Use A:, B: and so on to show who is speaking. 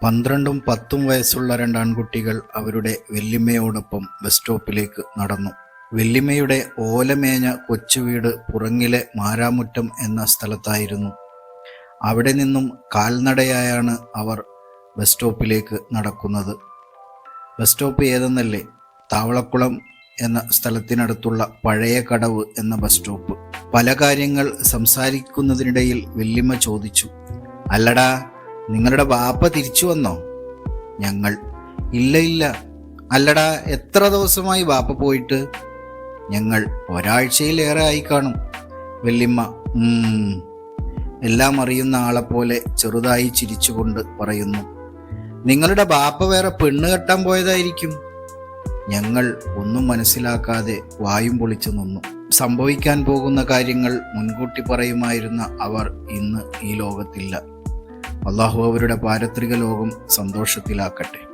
A: 12ഉം 10ഉം വയസ്സുള്ള രണ്ടാൺകുട്ടികൾ അവരുടെ വല്യമ്മയോടൊപ്പം ബസ് സ്റ്റോപ്പിലേക്ക് നടന്നു. വല്യമ്മയുടെ ഓലമേഞ്ഞ കൊച്ചുവീട് പുറങ്ങിലെ മാരാമുറ്റം എന്ന സ്ഥലത്തായിരുന്നു. അവിടെ നിന്നും കാൽനടയായാണ് അവർ ബസ് സ്റ്റോപ്പിലേക്ക് നടക്കുന്നത്. Bus stop ഏതെന്നല്ലേ? താവളക്കുളം എന്ന സ്ഥലത്തിനടുത്തുള്ള പഴയ കടവ് എന്ന ബസ് സ്റ്റോപ്പ്. പല കാര്യങ്ങൾ സംസാരിക്കുന്നതിനിടയിൽ വല്യമ്മ ചോദിച്ചു, "അല്ലടാ, നിങ്ങളുടെ ബാപ്പ തിരിച്ചു വന്നോ?" ഞങ്ങൾ, ഇല്ല. "അല്ലടാ, എത്ര ദിവസമായി ബാപ്പ പോയിട്ട്?" ഞങ്ങൾ, "ഒരാഴ്ചയിലേറെ ആയി കാണും." വല്യമ്മ എല്ലാം അറിയുന്ന ആളെപ്പോലെ ചെറുതായി ചിരിച്ചുകൊണ്ട് പറയുന്നു, "നിങ്ങളുടെ ബാപ്പ വേറെ പെണ്ണ് കെട്ടാൻ പോയതായിരിക്കും." ഞങ്ങൾ ഒന്നും മനസ്സിലാക്കാതെ വായും പൊളിച്ചു നിന്നു. സംഭവിക്കാൻ പോകുന്ന കാര്യങ്ങൾ മുൻകൂട്ടി പറയുമായിരുന്ന അവർ ഇന്ന് ഈ ലോകത്തില്ല. അള്ളാഹു അവരുടെ പാരത്രിക ലോകം സന്തോഷത്തിലാക്കട്ടെ.